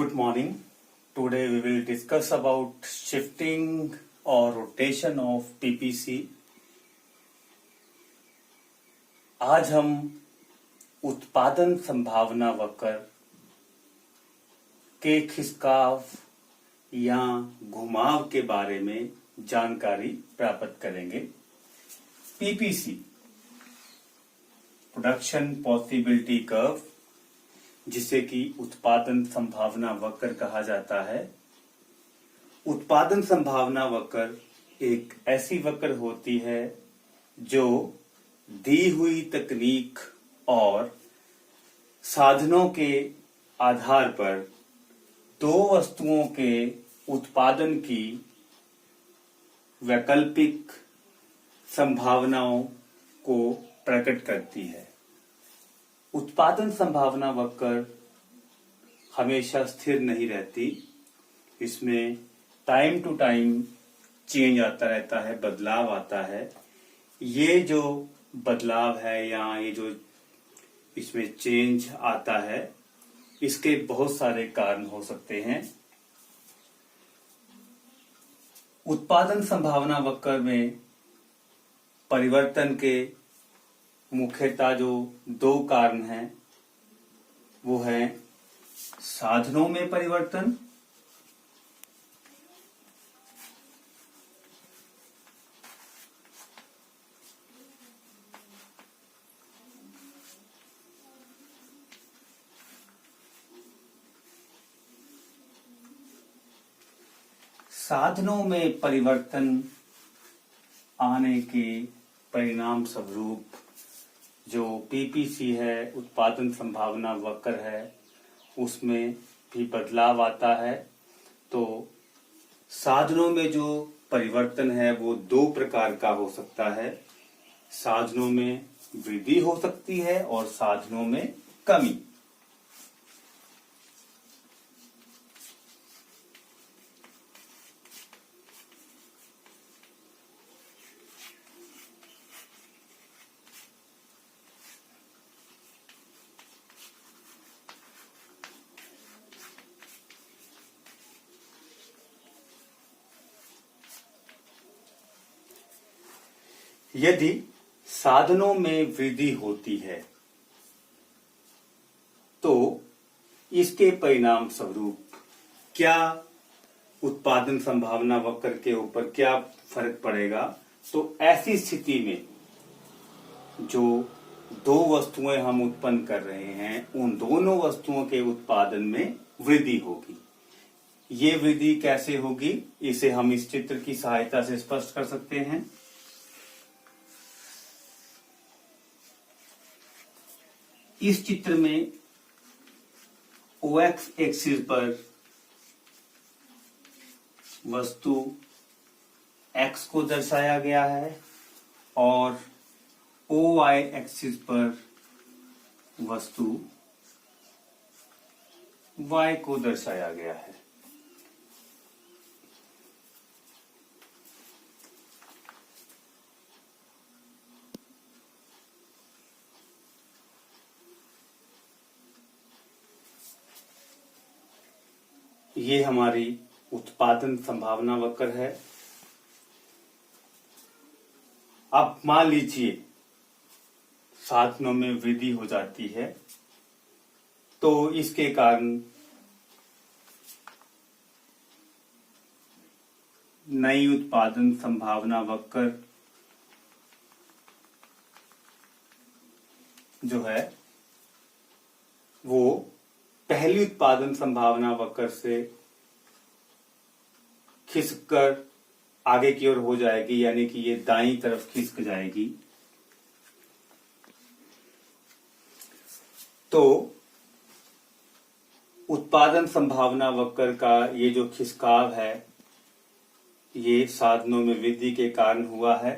Good morning. Today we will discuss about shifting or rotation of PPC. आज हम उत्पादन संभावना वक्र के खिसकाव या घुमाव के बारे में जानकारी प्राप्त करेंगे। पीपीसी प्रोडक्शन पॉसिबिलिटी कर्व, जिसे कि उत्पादन संभावना वक्र कहा जाता है। उत्पादन संभावना वक्र एक ऐसी वक्र होती है जो दी हुई तकनीक और साधनों के आधार पर दो वस्तुओं के उत्पादन की वैकल्पिक संभावनाओं को प्रकट करती है। उत्पादन संभावना वक्र हमेशा स्थिर नहीं रहती, इसमें टाइम टू टाइम चेंज आता रहता है, बदलाव आता है। ये जो बदलाव है या ये जो इसमें चेंज आता है, इसके बहुत सारे कारण हो सकते हैं। उत्पादन संभावना वक्र में परिवर्तन के मुख्यतः जो दो कारण हैं वो है साधनों में परिवर्तन साधनों में परिवर्तन आने के परिणाम स्वरूप जो पीपीसी है, उत्पादन संभावना वक्र है, उसमें भी बदलाव आता है। तो साधनों में जो परिवर्तन है वो दो प्रकार का हो सकता है। साधनों में वृद्धि हो सकती है और साधनों में कमी। यदि साधनों में वृद्धि होती है तो इसके परिणाम स्वरूप क्या उत्पादन संभावना वक्र के ऊपर क्या फर्क पड़ेगा? तो ऐसी स्थिति में जो दो वस्तुएं हम उत्पन्न कर रहे हैं, उन दोनों वस्तुओं के उत्पादन में वृद्धि होगी। ये वृद्धि कैसे होगी, इसे हम इस चित्र की सहायता से स्पष्ट कर सकते हैं। इस चित्र में OX एक्सिस पर वस्तु X को दर्शाया गया है और OY एक्सिस पर वस्तु Y को दर्शाया गया है। ये हमारी उत्पादन संभावना वक्र है। अब मान लीजिए साधनों में वृद्धि हो जाती है तो इसके कारण नई उत्पादन संभावना वक्र जो है वो पहली उत्पादन संभावना वक्र से खिसककर आगे की ओर हो जाएगी, यानी कि ये दाईं तरफ खिसक जाएगी। तो उत्पादन संभावना वक्र का ये जो खिसकाव है ये साधनों में वृद्धि के कारण हुआ है।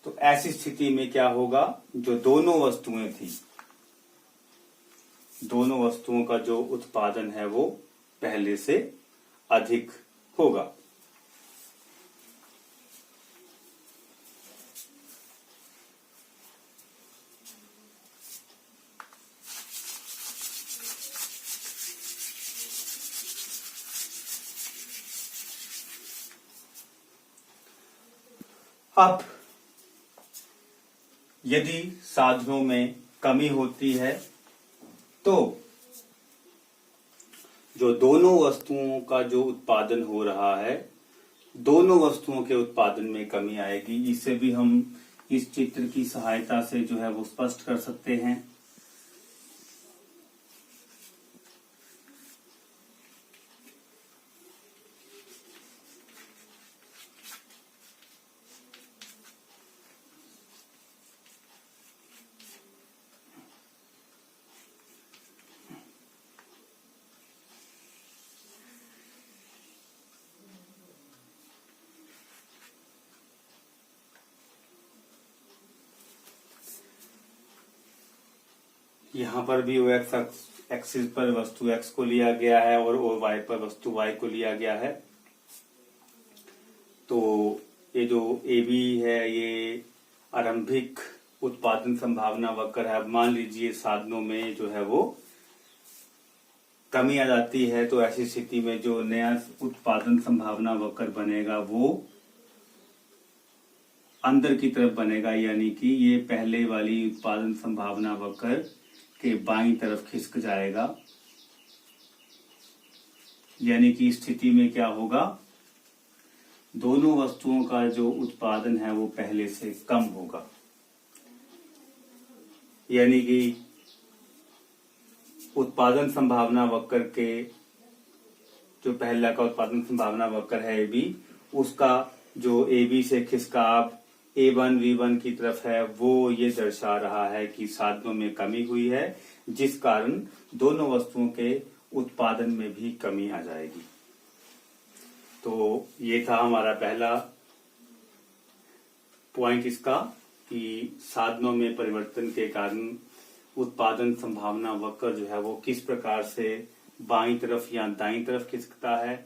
तो ऐसी स्थिति में क्या होगा, जो दोनों वस्तुएं थी, दोनों वस्तुओं का जो उत्पादन है वो पहले से अधिक होगा। अब यदि साधनों में कमी होती है तो जो दोनों वस्तुओं का जो उत्पादन हो रहा है, दोनों वस्तुओं के उत्पादन में कमी आएगी। इसे भी हम इस चित्र की सहायता से जो है वो स्पष्ट कर सकते हैं। यहाँ पर भी वो एक्सिस पर वस्तु x को लिया गया है और y पर वस्तु y को लिया गया है। तो ये जो AB है ये आरंभिक उत्पादन संभावना वक्र है। अब मान लीजिए साधनों में जो है वो कमी आ जाती है, तो ऐसी स्थिति में जो नया उत्पादन संभावना वक्र बनेगा वो अंदर की तरफ बनेगा, यानी कि ये पहले वाली उत्पादन संभावना वक्र के बाईं तरफ खिसक जाएगा। यानी कि इस स्थिति में क्या होगा, दोनों वस्तुओं का जो उत्पादन है वो पहले से कम होगा। यानी कि उत्पादन संभावना वक्र के जो पहला का उत्पादन संभावना वक्र है AB, उसका जो AB से खिसकाव A1 V1 की तरफ है वो ये दर्शा रहा है कि साधनों में कमी हुई है, जिस कारण दोनों वस्तुओं के उत्पादन में भी कमी आ जाएगी। तो ये था हमारा पहला पॉइंट इसका कि साधनों में परिवर्तन के कारण उत्पादन संभावना वक्र जो है वो किस प्रकार से बाईं तरफ या दाईं तरफ खिसकता है।